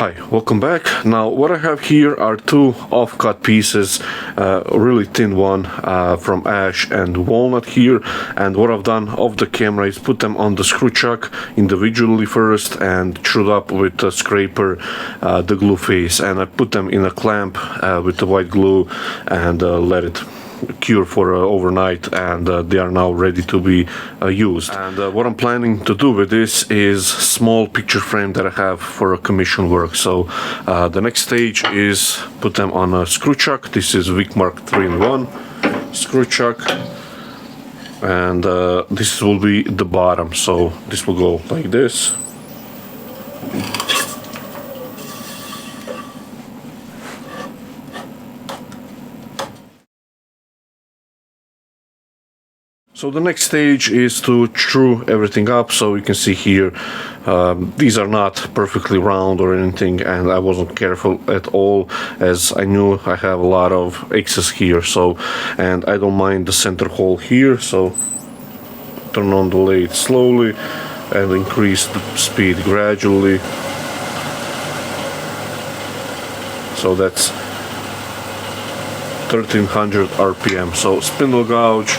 Hi, welcome back. Now what I have here are two off-cut pieces, really thin one from ash and walnut here, and what I've done off the camera is put them on the screw chuck individually first and screwed up with a scraper the glue face, and I put them in a clamp with the white glue and let it cure for overnight, and they are now ready to be used. And what I'm planning to do with this is small picture frame that I have for commission work. So the next stage is put them on a screw chuck. This is Wickmark 3-in-1 screw chuck, and this will be the bottom, so this will go like this. So the next stage is to screw everything up. So you can see here, these are not perfectly round or anything, and I wasn't careful at all, as I knew I have a lot of excess here. So, and I don't mind the center hole here, so turn on the lathe slowly and increase the speed gradually. So that's 1300 RPM. So spindle gouge.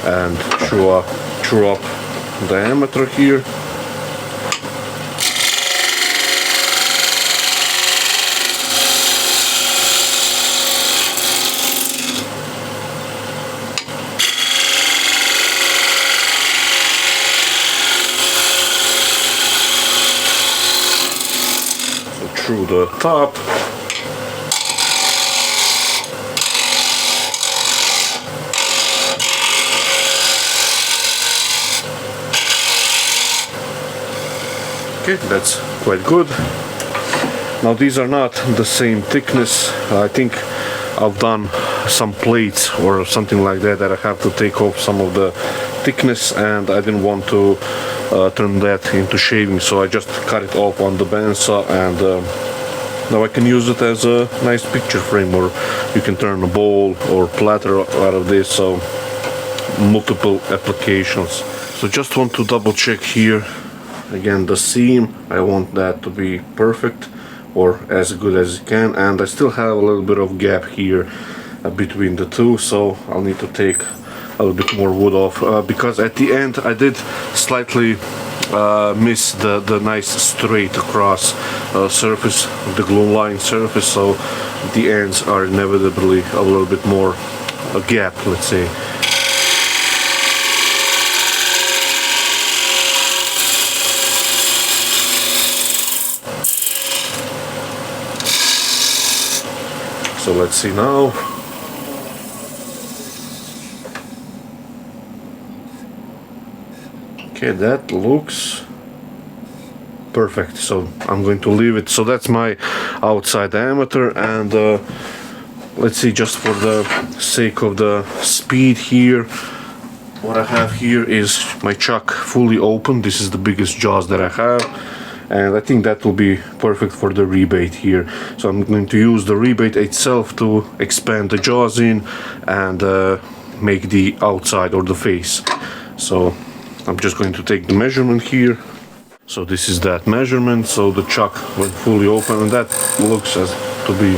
And screw up diameter here. So through the top. Okay, that's quite good. Now these are not the same thickness. I think I've done some plates or something like that I have to take off some of the thickness, and I didn't want to turn that into shaving, so I just cut it off on the bandsaw, and now I can use it as a nice picture frame, or you can turn a bowl or platter out of this, so multiple applications. So just want to double check here. Again, the seam, I want that to be perfect or as good as it can, and I still have a little bit of gap here between the two, so I'll need to take a little bit more wood off because at the end I did slightly miss the nice straight across surface, the glue line surface, so the ends are inevitably a little bit more a gap, let's say. So let's see now. Okay, that looks perfect. So I'm going to leave it. So that's my outside diameter, and let's see, just for the sake of the speed here, what I have here is my chuck fully open. This is the biggest jaws that I have, and I think that will be perfect for the rebate here. So I'm going to use the rebate itself to expand the jaws in and make the outside or the face. So I'm just going to take the measurement here. So this is that measurement. So the chuck went fully open, and that looks as to be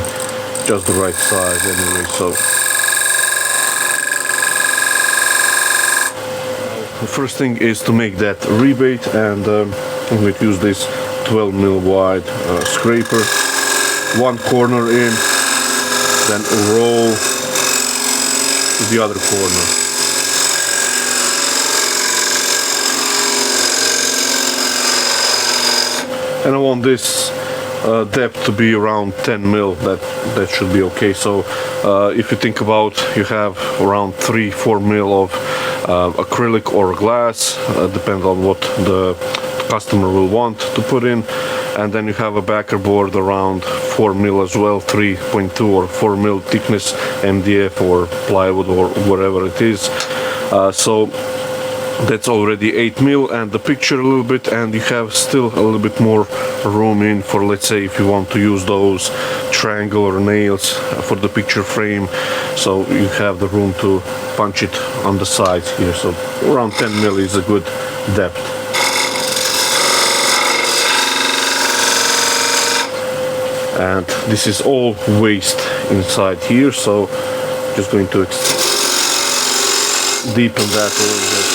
just the right size anyway. So the first thing is to make that rebate, and I'm going to use this 12mm wide scraper, one corner in, then roll to the other corner. And I want this depth to be around 10mm. That should be okay. So if you think about, you have around 3-4mm of acrylic or glass, depends on what the customer will want to put in, and then you have a backer board around 4 mil as well, 3.2 or 4 mil thickness MDF or plywood or whatever it is. So that's already 8 mil, and the picture a little bit, and you have still a little bit more room in for, let's say, if you want to use those triangular nails for the picture frame, so you have the room to punch it on the sides here. So around 10 mil is a good depth. And this is all waste inside here, so just going to deepen that a little bit.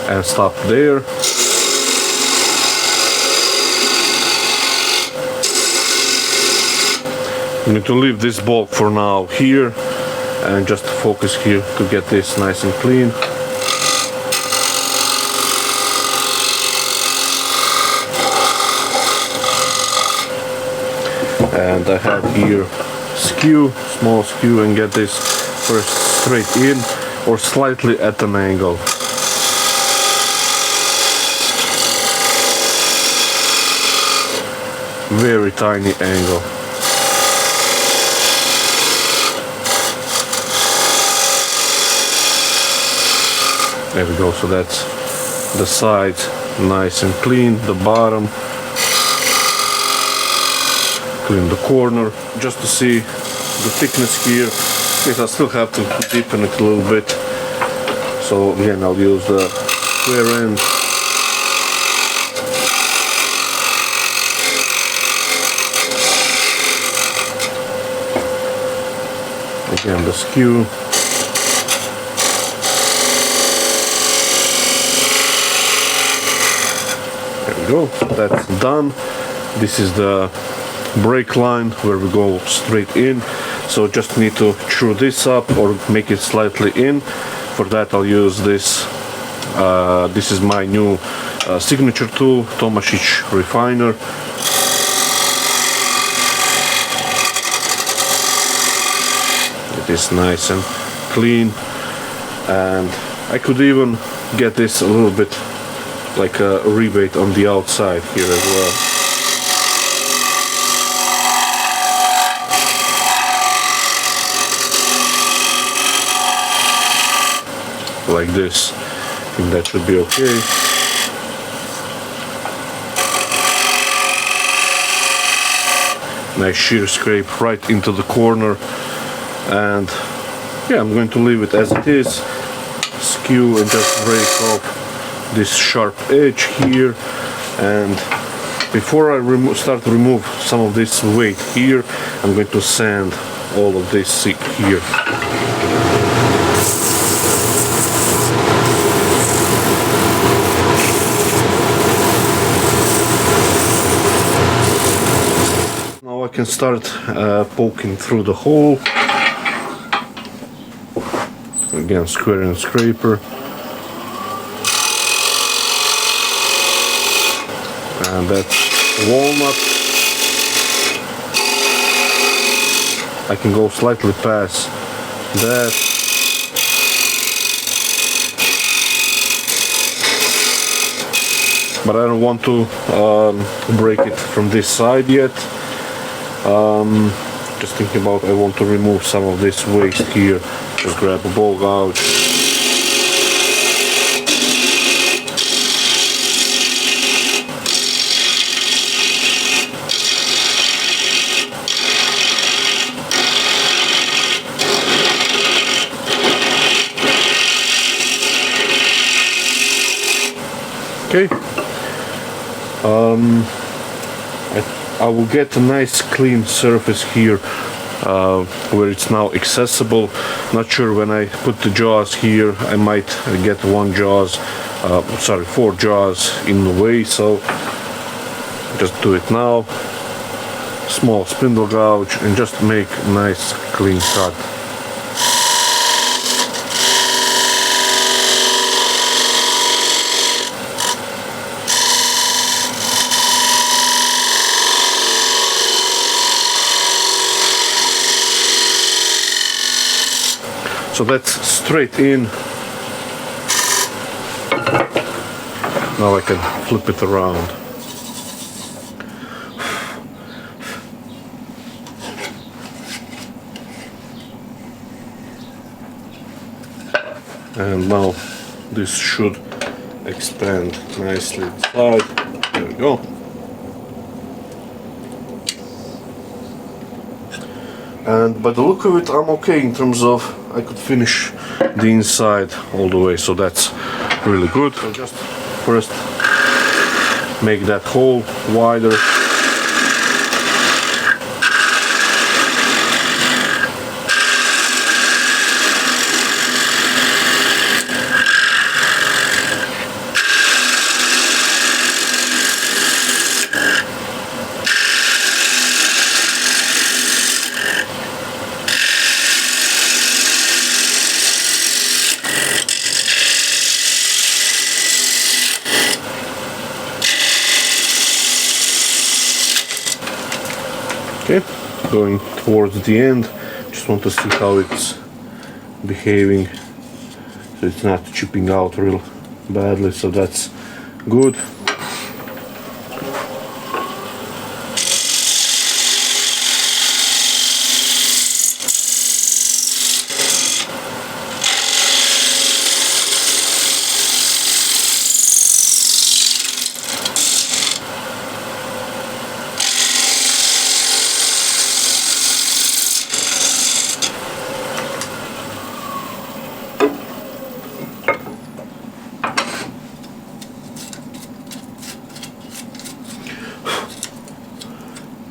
And stop there. I'm going to leave this bulk for now here and just focus here to get this nice and clean. And I have here skew, small skew, and get this first straight in or slightly at an angle. Very tiny angle. There we go, so that's the side nice and clean, the bottom, clean the corner, just to see the thickness here. Yes, I still have to deepen it a little bit. So again, I'll use the square end. Again, the skew. There we go, that's done. This is the brake line where we go straight in. So just need to chew this up or make it slightly in. For that I'll use this. This is my new signature tool, Tomasic Refiner. It is nice and clean, and I could even get this a little bit like a rebate on the outside here as well. Like this. I think that should be okay. Nice shear scrape right into the corner. And yeah, I'm going to leave it as it is. Skew and just break off this sharp edge here. And before I start to remove some of this weight here, I'm going to sand all of this here. Now I can start poking through the hole. Again, square and scraper. And that's walnut. I can go slightly past that. But I don't want to break it from this side yet. Just thinking about, I want to remove some of this waste here. Just grab a ball gouge. Okay. I will get a nice clean surface here where it's now accessible. Not sure when I put the jaws here, I might get four jaws in the way, so just do it now. Small spindle gouge and just make a nice clean cut. So that's straight in. Now I can flip it around. And now this should expand nicely inside. There we go. And by the look of it, I'm okay in terms of I could finish the inside all the way, so that's really good. So just first make that hole wider. Okay, going towards the end, just want to see how it's behaving, so it's not chipping out real badly, so that's good.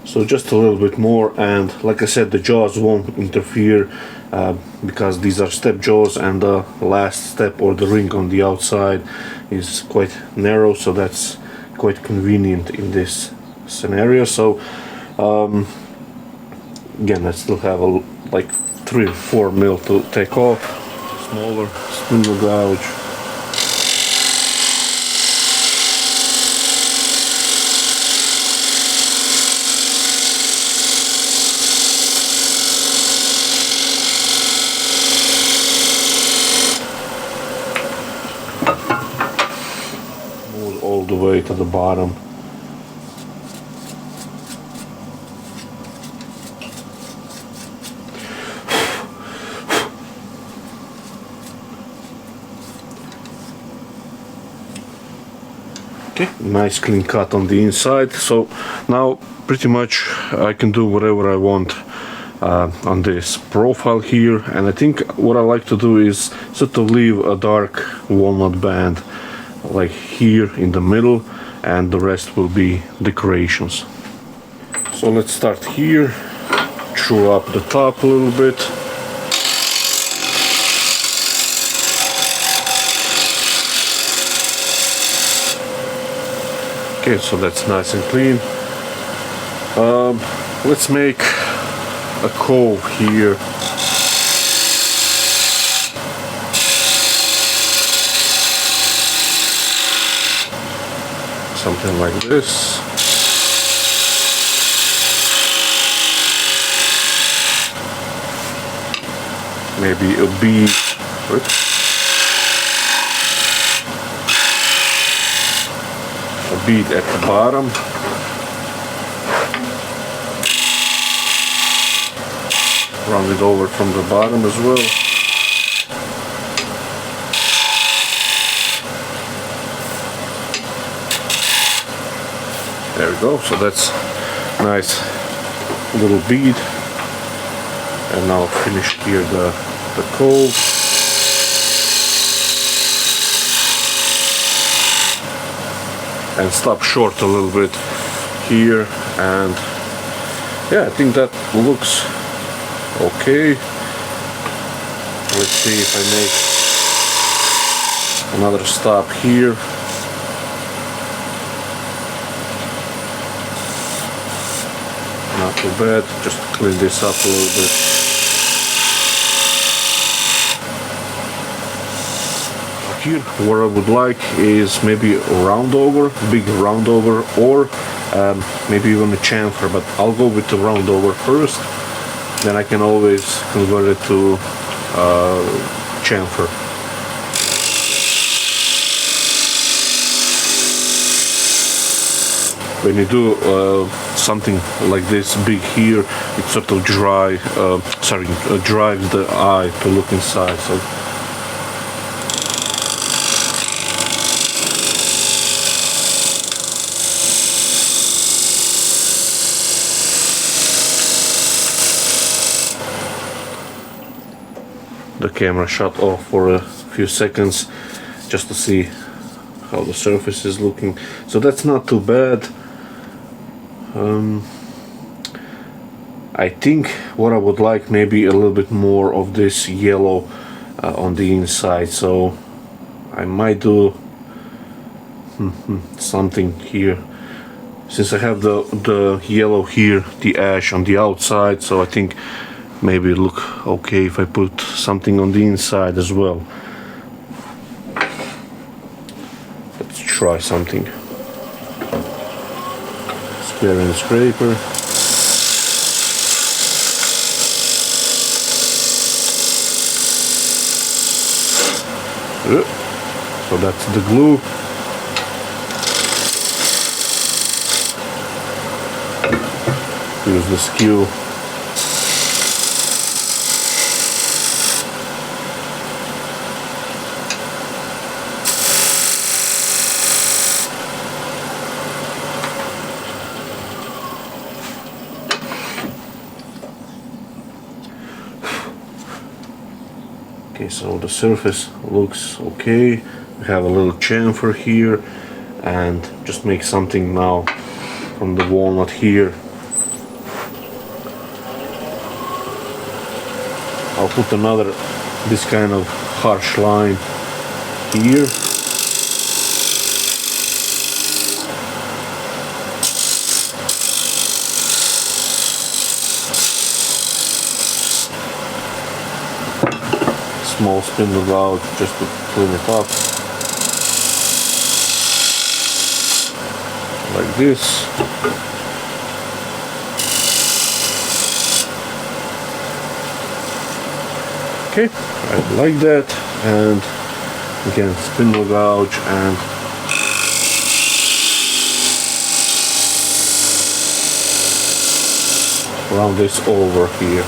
So just a little bit more, and like I said, the jaws won't interfere because these are step jaws, and the last step or the ring on the outside is quite narrow, so that's quite convenient in this scenario. So again, I still have like 3 or 4 mil to take off. Smaller spindle gouge. All the way to the bottom. Okay, nice clean cut on the inside. So now pretty much I can do whatever I want on this profile here, and I think what I like to do is sort of leave a dark walnut band like here in the middle, and the rest will be decorations. So let's start here, chew up the top a little bit. Okay, so that's nice and clean. Let's make a cove here. Something like this. Maybe a bead. A bead at the bottom. Run it over from the bottom as well. There we go, so that's nice little bead. And now finish here the cove. And stop short a little bit here, and yeah, I think that looks okay. Let's see if I make another stop here. Not too bad, just clean this up a little bit. Here, what I would like is maybe a round over, big round over, or maybe even a chamfer, but I'll go with the round over first, then I can always convert it to chamfer. when you do something like this big here, it sort of drives the eye to look inside. So the camera shut off for a few seconds just to see how the surface is looking. So that's not too bad. I think what I would like, maybe a little bit more of this yellow on the inside, so I might do something here, since I have the yellow here, the ash on the outside, so I think maybe it look okay if I put something on the inside as well. Let's try something. Spare and scraper. So that's the glue. Use the skew. Okay, so the surface looks okay. We have a little chamfer here, and just make something now from the walnut here. I'll put another, this kind of harsh line here. Small spindle gouge just to clean it up, like this. Okay, I like that, and again spindle gouge and round this over here.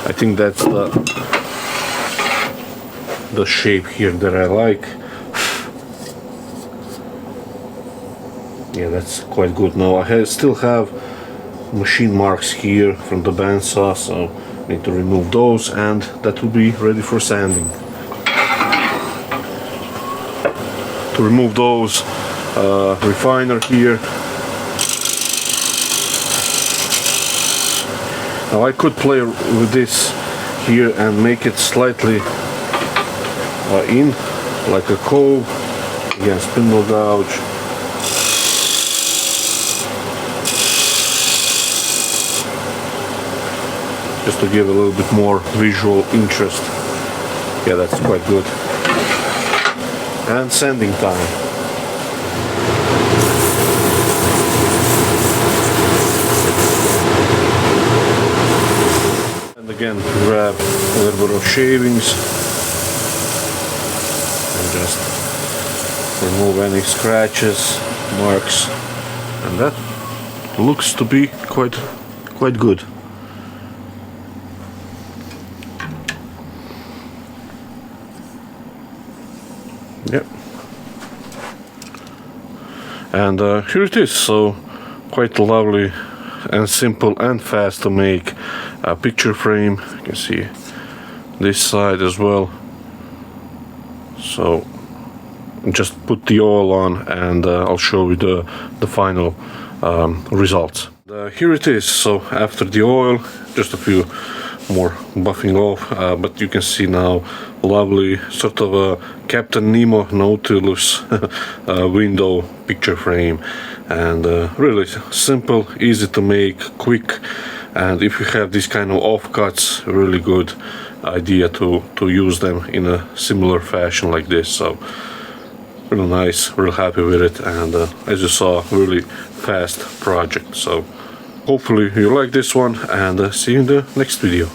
I think that's the shape here that I like. Yeah, that's quite good. Now I still have machine marks here from the bandsaw, so I need to remove those, and that will be ready for sanding. To remove those, refiner here. Now I could play with this here and make it slightly in, like a cove. Again, spindle gouge. Just to give a little bit more visual interest. Yeah, that's quite good. And sanding time. Again, grab a little bit of shavings and just remove any scratches, marks, and that looks to be quite good. Yep. And here it is. So quite lovely and simple and fast to make. A picture frame, you can see this side as well. So just put the oil on, and I'll show you the final results. Here it is. So after the oil, just a few more buffing off, but you can see now lovely sort of a Captain Nemo Nautilus window picture frame, and really simple, easy to make, quick. And if you have this kind of offcuts, really good idea to use them in a similar fashion like this. So really nice, real happy with it, and as you saw, really fast project. So hopefully you like this one, and see you in the next video.